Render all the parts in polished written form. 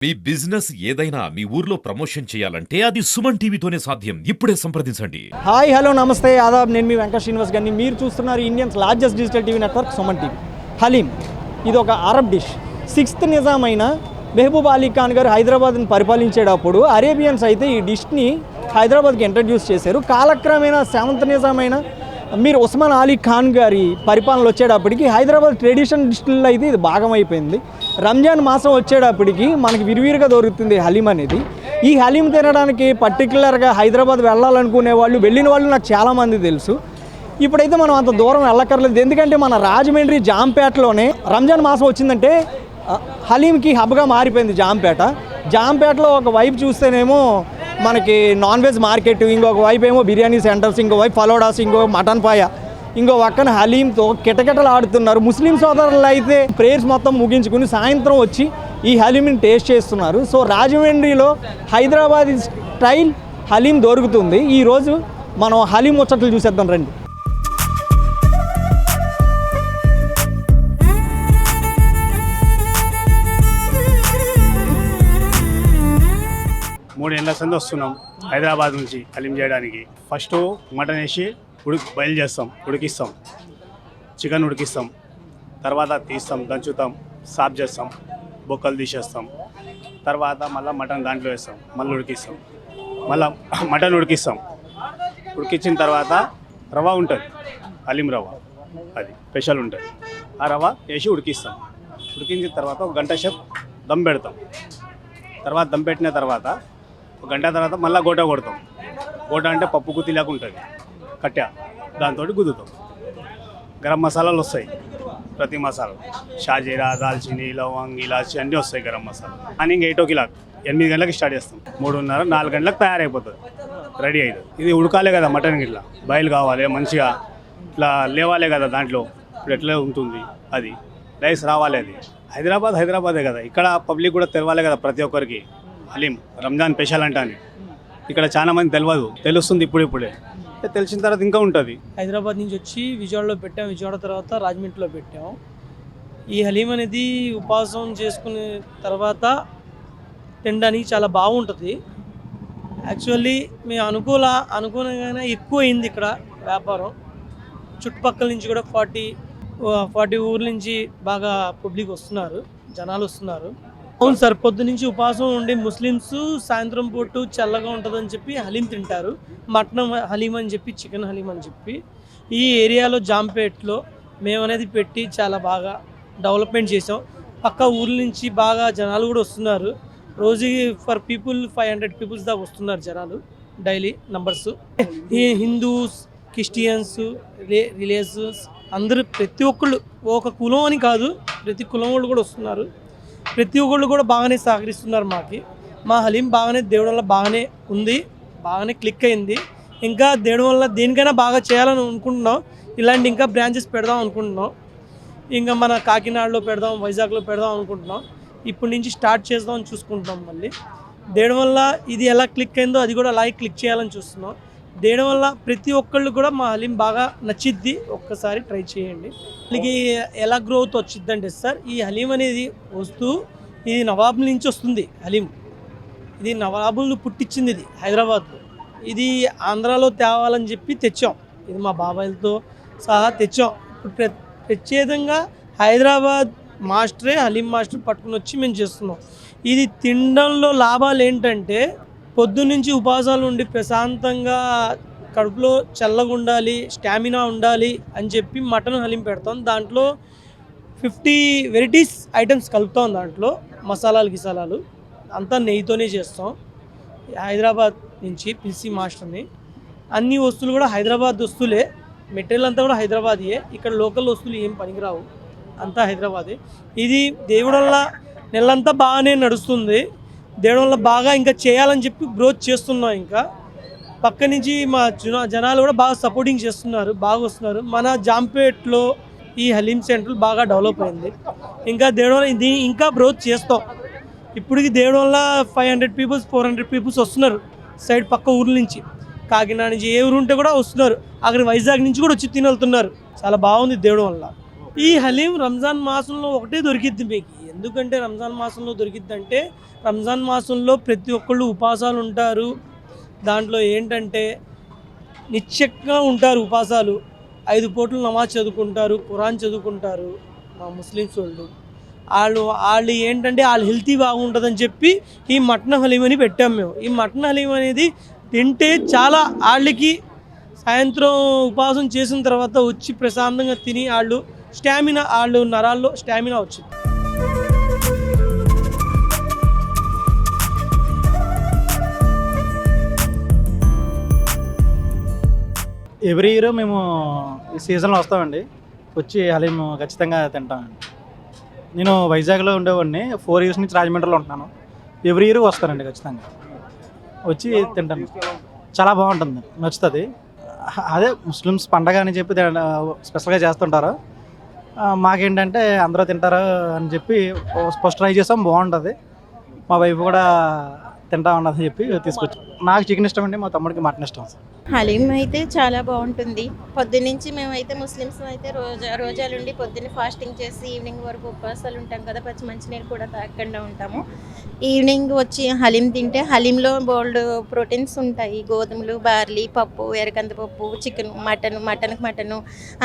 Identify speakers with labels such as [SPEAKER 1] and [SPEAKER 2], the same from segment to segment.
[SPEAKER 1] మీ business ఏదైనా మీ ఊర్లో promotion చేయాలంటే అది సుమన్ టీవీతోనే సాధ్యం. ఇప్పుడే సంప్రదించండి.
[SPEAKER 2] హాయ్ హలో నమస్తే ఆదాబ్. నేను మీ వెంకట శ్రీనివాస్ గారిని. మీరు చూస్తున్నారు Indians largest digital TV network Suman TV. Haleem ఇది ఒక అరబ్ డిష్. 6th నిజాం అయిన మెహబూబ్ అలీ ఖాన్ గారు హైదరాబాద్ని పరిపాలించేటప్పుడు అరేబియన్స్ అయితే ఈ డిష్ని హైదరాబాద్కి ఇంట్రడ్యూస్ చేశారు. కాలక్రమేణా 7th నిజాం అయిన మీరు ఉస్మాన్ అలీ ఖాన్ గారి పరిపాలన వచ్చేటప్పటికి హైదరాబాద్ ట్రెడిషనల్ డిష్లో అయితే ఇది భాగం అయిపోయింది. రంజాన్ మాసం వచ్చేటప్పటికి మనకి విరివిరిగా దొరుకుతుంది హలీం అనేది. ఈ హలీం తినడానికి పర్టికులర్గా హైదరాబాద్ వెళ్ళాలనుకునే వాళ్ళు, వెళ్ళిన వాళ్ళు నాకు చాలామంది తెలుసు. ఇప్పుడైతే మనం అంత దూరం వెళ్ళక్కర్లేదు, ఎందుకంటే మన రాజమండ్రి జాంపేటలోనే రంజాన్ మాసం వచ్చిందంటే హలీంకి హబ్గా మారిపోయింది జాంపేట. జాంపేటలో ఒక వైపు చూస్తేనేమో మనకి నాన్ వెజ్ మార్కెట్, ఇంకొక వైపు ఏమో బిర్యానీ సెంటర్స్, ఇంకో వైపు ఫలోడాస్, ఇంకో మటన్ పాయ, ఇంకో పక్కన హలీంతో కిటకిటలు ఆడుతున్నారు. ముస్లిం సోదరులు అయితే ప్రేయర్స్ మొత్తం ముగించుకుని సాయంత్రం వచ్చి ఈ హలీంని టేస్ట్ చేస్తున్నారు. సో రాజమండ్రిలో హైదరాబాద్ స్టైల్ హలీం దొరుకుతుంది. ఈరోజు మనం హలీం ముచ్చట్లు చూసేద్దాం రండి.
[SPEAKER 3] మూడేళ్ల సంది వస్తున్నాం హైదరాబాద్ నుంచి హలీం చేయడానికి. ఫస్ట్ మటన్ వేసి బయలు చేస్తాం, ఉడికిస్తాం, చికెన్ ఉడికిస్తాం, తర్వాత తీస్తాం, దంచుతాం, సాఫ్ చేస్తాం, బొక్కలు తీసేస్తాం, తర్వాత మళ్ళీ మటన్ దాంట్లో వేస్తాం, మళ్ళీ ఉడికిస్తాం, మళ్ళీ మటన్ ఉడికిస్తాం. ఉడికించిన తర్వాత రవ్వ ఉంటుంది, హలీం రవ్వ, అది స్పెషల్ ఉంటుంది. ఆ రవ్వ వేసి ఉడికిస్తాం. ఉడికించిన తర్వాత ఒక గంట సేపు దమ్ పెడతాం. తర్వాత దమ్ పెట్టిన తర్వాత ఒక గంట తర్వాత మళ్ళీ గోట కొడతాం. గోట అంటే పప్పు గుత్తిలాగా ఉంటుంది, కట్టె, దాంతో గుద్దుతాం. గరం మసాలాలు వస్తాయి, ప్రతి మసాలా, షాజీరా, దాల్చిని, లవంగ్, ఇలాచి అన్నీ వస్తాయి గరం మసాలా. మార్నింగ్ 8 o'clock 8 గంటలకు స్టార్ట్ చేస్తాం. 3:30 4 గంటలకు తయారైపోతుంది, రెడీ అవుతుంది. ఇది ఉడకాలే కదా మటన్, ఇట్లా బయలు కావాలి మంచిగా, ఇట్లా లేవాలే కదా దాంట్లో. ఇప్పుడు ఎట్లా ఉంటుంది అది రైస్ రావాలి. అది హైదరాబాదే కదా, ఇక్కడ పబ్లిక్ కూడా తెలవాలి కదా ప్రతి ఒక్కరికి హలీం రంజాన్ స్పెషల్ అంటే అని. ఇక్కడ చాలా మంది తెలుస్తుంది ఇప్పుడే. తెలిసిన తర్వాత ఇంకా ఉంటుంది.
[SPEAKER 4] హైదరాబాద్ నుంచి వచ్చి విజయవాడలో పెట్టాం, విజయవాడ తర్వాత రాజమండ్రిలో పెట్టాం. ఈ హలీం అనేది ఉపవాసం చేసుకునే తర్వాత తినడానికి చాలా బాగుంటుంది. యాక్చువల్లీ మేము అనుకూలంగానే ఎక్కువ అయింది ఇక్కడ వ్యాపారం. చుట్టుపక్కల నుంచి కూడా 40 ఊర్ల నుంచి బాగా పబ్లిక్ వస్తున్నారు, జనాలు వస్తున్నారు. అవును సార్, పొద్దు నుంచి ఉపవాసం ఉండి ముస్లిమ్స్ సాయంత్రం పూట చల్లగా ఉంటుందని చెప్పి హలీం తింటారు. మటన్ హలీం అని చెప్పి, చికెన్ హలీం అని చెప్పి ఈ ఏరియాలో జాంపేట్లో మేము అనేది పెట్టి చాలా బాగా డెవలప్మెంట్ చేసాం. పక్క ఊర్ల నుంచి బాగా జనాలు కూడా వస్తున్నారు. రోజుకి ఫర్ పీపుల్ 500 పీపుల్స్ దాకా వస్తున్నారు జనాలు, డైలీ నంబర్స్. ఈ హిందూస్, క్రిస్టియన్స్, రిలీజియన్స్ అందరూ, ప్రతి ఒక్కళ్ళు, ఒక కులం అని కాదు, ప్రతి కులం వాళ్ళు కూడా వస్తున్నారు. ప్రతి ఒక్కళ్ళు కూడా బాగానే సహకరిస్తున్నారు మాకు. మా హలీం బాగానే దేవుడి వల్ల బాగానే ఉంది, బాగానే క్లిక్ అయింది. ఇంకా దేవుడి వల్ల దేనికైనా బాగా చేయాలని అనుకుంటున్నాం. ఇలాంటి ఇంకా బ్రాంచెస్ పెడదాం అనుకుంటున్నాం. ఇంకా మన కాకినాడలో పెడదాం, వైజాగ్లో పెడదాం అనుకుంటున్నాం. ఇప్పటి నుంచి స్టార్ట్ చేద్దామని చూసుకుంటున్నాం. మళ్ళీ దేవుడి వల్ల ఇది ఎలా క్లిక్ అయిందో అది కూడా అలాగే క్లిక్ చేయాలని చూస్తున్నాం. దేని వల్ల ప్రతి ఒక్కళ్ళు కూడా మా హలీం బాగా నచ్చిద్ది, ఒక్కసారి ట్రై చేయండి. దీనికి ఎలా గ్రోత్ వచ్చిద్దంటే సార్, ఈ హలీం అనేది ఇది నవాబుల నుంచి వస్తుంది. హలీం ఇది నవాబులు పుట్టించింది, ఇది హైదరాబాద్లో. ఇది ఆంధ్రాలో తేవాలని చెప్పి తెచ్చాం. ఇది మా బాబాయిలతో సహా తెచ్చాం. ప్రత్యేకంగా హైదరాబాద్ మాస్టరే, హలీం మాస్టర్ పట్టుకుని వచ్చి మేము చేస్తున్నాం. ఇది తినడంలో లాభాలు ఏంటంటే, పొద్దున్నుంచి ఉపవాసాలు ఉండి ప్రశాంతంగా కడుపులో చల్లగా ఉండాలి, స్టామినా ఉండాలి అని చెప్పి మటన్ హలీం పెడతాం. దాంట్లో 50 వెరైటీస్ ఐటమ్స్ కలుపుతాం. దాంట్లో మసాలాలు అంతా నెయ్యితోనే చేస్తాం. హైదరాబాద్ నుంచి పిలిచి మాస్టర్ని. అన్ని వస్తువులు కూడా హైదరాబాద్ వస్తువులే, మెటీరియల్ అంతా కూడా హైదరాబాదీయే. ఇక్కడ లోకల్ వస్తువులు ఏం పనికిరావు, అంతా హైదరాబాదే. ఇది దేవుడి వల్ల నెలంతా బాగానే నడుస్తుంది. దేవుడి వల్ల బాగా ఇంకా చేయాలని చెప్పి గ్రోత్ చేస్తున్నాం. ఇంకా పక్క నుంచి మా జనాలు కూడా బాగా సపోర్టింగ్ చేస్తున్నారు, బాగా వస్తున్నారు. మన జాంపేట్లో ఈ హలీం సెంటర్ బాగా డెవలప్ అయింది. ఇంకా దేవుడి వల్ల ఇది ఇంకా గ్రోత్ చేస్తాం. ఇప్పటికి దేవుడి వల్ల 500 పీపుల్స్ 400 పీపుల్స్ వస్తున్నారు సైడ్ పక్క ఊర్ల నుంచి. కాకినాడ నుంచి ఏ ఊరు ఉంటే కూడా వస్తున్నారు. అక్కడ వైజాగ్ నుంచి కూడా వచ్చి తిని వెళ్తున్నారు. చాలా బాగుంది దేవుడి వల్ల. ఈ హలీం రంజాన్ మాసంలో ఒకటే దొరికిద్ది మీకు. ఎందుకంటే రంజాన్ మాసంలో దొరికిద్దంటే రంజాన్ మాసంలో ప్రతి ఒక్కళ్ళు ఉపవాసాలు ఉంటారు. దాంట్లో ఏంటంటే నిత్యంగా ఉంటారు ఉపవాసాలు, 5 పూటలు నమాజ్ చదువుకుంటారు, ఖురాన్ చదువుకుంటారు మా ముస్లిమ్స్ వాళ్ళు ఏంటంటే వాళ్ళు హెల్తీ బాగుంటుందని చెప్పి ఈ మటన్ హలీం అని పెట్టాం మేము. ఈ మటన్ హలీం అనేది తింటే చాలా వాళ్ళకి సాయంత్రం ఉపవాసం చేసిన తర్వాత వచ్చి ప్రశాంతంగా తిని వాళ్ళు నరాల్లో స్టామినా వచ్చింది.
[SPEAKER 5] ఎవ్రీ ఇయర్ మేము ఈ సీజన్లో వస్తామండి, వచ్చి హలీం ఖచ్చితంగా తింటామండి. నేను వైజాగ్లో ఉండేవాడిని, 4 years నుంచి రాజమండ్రిలో ఉంటున్నాను. ఎవ్రీ ఇయర్ వస్తానండి, ఖచ్చితంగా వచ్చి తింటాను. చాలా బాగుంటుంది, నచ్చుతుంది. అదే ముస్లిమ్స్ పండగ అని చెప్పి స్పెషల్గా చేస్తుంటారు. మాకేంటంటే అందరూ తింటారు అని చెప్పి ఫస్ట్ ట్రై చేసాం, బాగుంటుంది. మా వైఫ్ కూడా తింటా ఉన్నదని చెప్పి తీసుకొచ్చాం. నాకు చికెన్ ఇష్టం అండి, మా తమ్ముడికి మటన్ ఇష్టం.
[SPEAKER 6] హలీం అయితే చాలా బాగుంటుంది. పొద్దున్నుంచి మేమైతే ముస్లిమ్స్ అయితే రోజాలుండి పొద్దున్న ఫాస్టింగ్ చేసి ఈవినింగ్ వరకు ఉపవాసాలు ఉంటాం కదా, పచ్చి మంచినీళ్ళు కూడా తాగకుండా ఉంటాము. ఈవినింగ్ వచ్చి హలీం తింటే హలీంలో బోల్డ్ ప్రోటీన్స్ ఉంటాయి. గోధుమలు, బార్లీ, పప్పు, ఎర్రకందిపప్పు, చికెన్, మటన్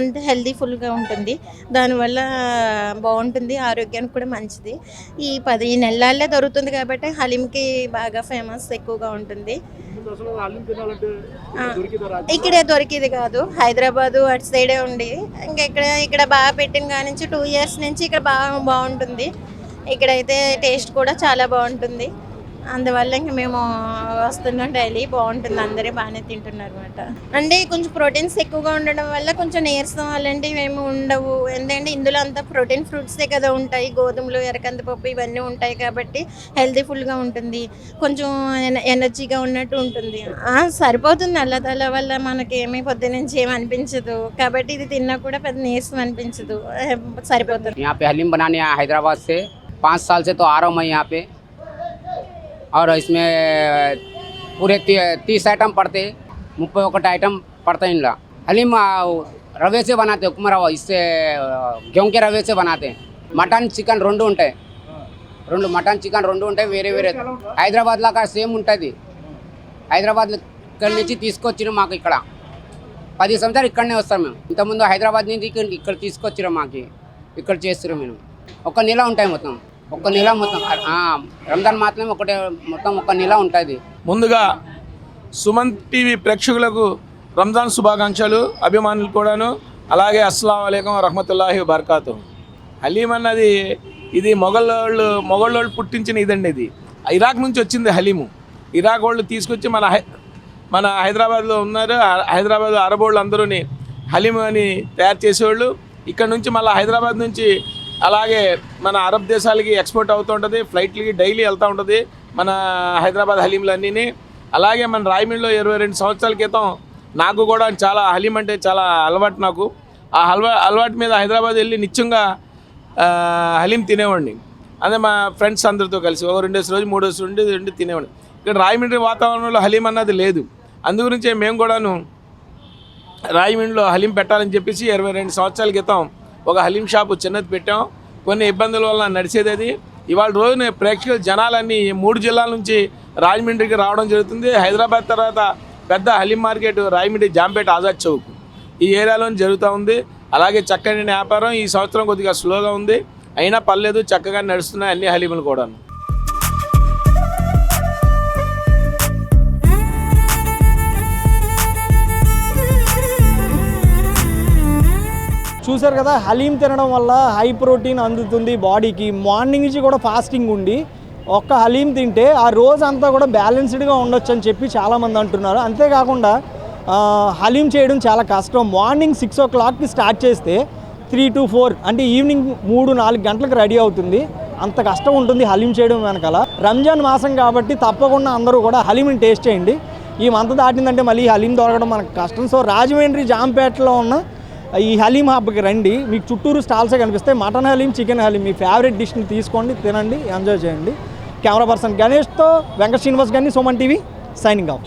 [SPEAKER 6] అంత హెల్దీఫుల్గా ఉంటుంది. దానివల్ల బాగుంటుంది, ఆరోగ్యానికి కూడా మంచిది. ఈ 10 నెలలే దొరుకుతుంది కాబట్టి హలీంకి బాగా ఫేమస్ ఎక్కువగా ఉంటుంది. ఇక్కడే దొరికేది కాదు, హైదరాబాదు అటు సైడే ఉండి ఇంకా ఇక్కడ బాగా పెట్టిన కాడి నుంచి 2 years నుంచి ఇక్కడ బాగుంటుంది. ఇక్కడైతే టేస్ట్ కూడా చాలా బాగుంటుంది. అందువల్ల ఇంక మేము వస్తున్నాం డైలీ. బాగుంటుంది, అందరూ బాగానే తింటున్నారు అనమాట. అంటే కొంచెం ప్రోటీన్స్ ఎక్కువగా ఉండడం వల్ల కొంచెం నీరసం అలాంటివి ఏమి ఉండవు. ఎందుకంటే ఇందులో అంతా ప్రోటీన్ ఫ్రూట్సే కదా ఉంటాయి, గోధుమలు, ఎర్రకందిపప్పు ఇవన్నీ ఉంటాయి కాబట్టి హెల్తీఫుల్గా ఉంటుంది, కొంచెం ఎనర్జీగా ఉన్నట్టు ఉంటుంది. సరిపోతుంది, అల్లదల్ల వల్ల మనకి ఏమీ పొద్దునుంచి ఏమి అనిపించదు కాబట్టి ఇది తిన్నా కూడా పెద్ద నీరసం అనిపించదు, సరిపోతుంది.
[SPEAKER 7] यहाँ पे हलीम बनाने आया हैदराबाद से, 5 साल से तो आ रहा हूँ मैं यहाँ पे। और इसमें पूरे 30 आइटम पड़ते, 31 आइटम पड़ते हैं इनला। हलीम रवे से बनाते, उपमा रवा, इससे गेहूं के रवे से बनाते हैं. మటన్ చికెన్ రెండు ఉంటాయి, మటన్ చికెన్ రెండు ఉంటాయి, వేరే హైదరాబాద్ లాగా సేమ్ ఉంటుంది. హైదరాబాద్ ఇక్కడి నుంచి తీసుకొచ్చినాం, మాకు ఇక్కడ 10 సంవత్సరాలు ఇక్కడనే వస్తాం మేము. ఇంతకుముందు హైదరాబాద్ నుంచి ఇక్కడ తీసుకొచ్చినాం, మాకు ఇక్కడ చేస్తున్నాం మేము. 1 నెల ఉంటాయి మొత్తం, 1 నెల మొత్తం. రంజాన్ మాత్రమే మొత్తం 1 నెల ఉంటుంది.
[SPEAKER 8] ముందుగా సుమన్ టీవీ ప్రేక్షకులకు రంజాన్ శుభాకాంక్షలు, అభిమానులు కూడాను. అలాగే అస్సలాము అలైకుం వరహ్మతుల్లాహి వబర్కాతుహు. హలీం అన్నది ఇది మొగళ్ళోళ్ళు పుట్టించిన ఇదండి. ఇది ఇరాక్ నుంచి వచ్చింది హలీము. ఇరాక్ వాళ్ళు తీసుకొచ్చి మన హైదరాబాద్లో ఉన్నారు. హైదరాబాద్ అరబ్ వాళ్ళు అందరూని హలీం అని తయారు చేసేవాళ్ళు. ఇక్కడ నుంచి మళ్ళీ హైదరాబాద్ నుంచి అలాగే మన అరబ్ దేశాలకి ఎక్స్పోర్ట్ అవుతూ ఉంటుంది, ఫ్లైట్లకి డైలీ వెళ్తూ ఉంటుంది మన హైదరాబాద్ హలీంలు అన్నీ. అలాగే మన రాయమండ్రిలో 22 సంవత్సరాల క్రితం నాకు కూడా చాలా హలీం అంటే చాలా అలవాటు. నాకు ఆ అలవాటు మీద హైదరాబాద్ వెళ్ళి నిత్యంగా హలీం తినేవాడిని. అదే మా ఫ్రెండ్స్ అందరితో కలిసి 2 రోజు 3 రోజు ఉండి తినేవాడిని. ఇక్కడ రాయమండ్రి వాతావరణంలో హలీం అన్నది లేదు. అందుగురించే మేము కూడాను రాయమండ్రిలో హలీం పెట్టాలని చెప్పేసి 22 సంవత్సరాల క్రితం ఒక హలీం షాపు చిన్నది పెట్టాం. కొన్ని ఇబ్బందుల వల్ల నడిచేది అది. ఇవాళ రోజున ప్రేక్షకుల జనాలన్నీ 3 జిల్లాల నుంచి రాజమండ్రికి రావడం జరుగుతుంది. హైదరాబాద్ తర్వాత పెద్ద హలీం మార్కెట్ రాయమండ్రి, జాంపేట, ఆజాద్ చౌక్ ఈ ఏరియాలోనే జరుగుతూ ఉంది. అలాగే చక్కని వ్యాపారం ఈ సంవత్సరం కొద్దిగా స్లోగా ఉంది, అయినా పర్లేదు, చక్కగా నడుస్తున్నాయి అన్ని హలీములు కూడా.
[SPEAKER 2] చూసారు కదా, హలీం తినడం వల్ల హై ప్రోటీన్ అందుతుంది బాడీకి. మార్నింగ్ నుంచి కూడా ఫాస్టింగ్ ఉండి ఒక్క హలీం తింటే ఆ రోజు అంతా కూడా బ్యాలెన్స్డ్గా ఉండొచ్చు అని చెప్పి చాలామంది అంటున్నారు. అంతేకాకుండా హలీం చేయడం చాలా కష్టం. మార్నింగ్ 6 o'clockకి స్టార్ట్ చేస్తే 3 to 4 అంటే ఈవినింగ్ 3-4 గంటలకు రెడీ అవుతుంది. అంత కష్టం ఉంటుంది హలీం చేయడం వెనకాల. రంజాన్ మాసం కాబట్టి తప్పకుండా అందరూ కూడా హలీంని టేస్ట్ చేయండి. ఈ మంత్ దాటిందంటే మళ్ళీ హలీం దొరకడం మనకు కష్టం. సో రాజమండ్రి జాంపేటలో ఉన్న ఈ హలీం హబ్కి రండి, మీకు చుట్టూరు స్టాల్సే కనిపిస్తాయి. మటన్ హలీం, చికెన్ హలీం మీ ఫేవరెట్ డిష్ని తీసుకోండి, తినండి, ఎంజాయ్ చేయండి. కెమెరా పర్సన్ గణేష్తో వెంకట శ్రీనివాస్ గారిని, సుమన్ టీవీ సైనింగ్ ఆఫ్.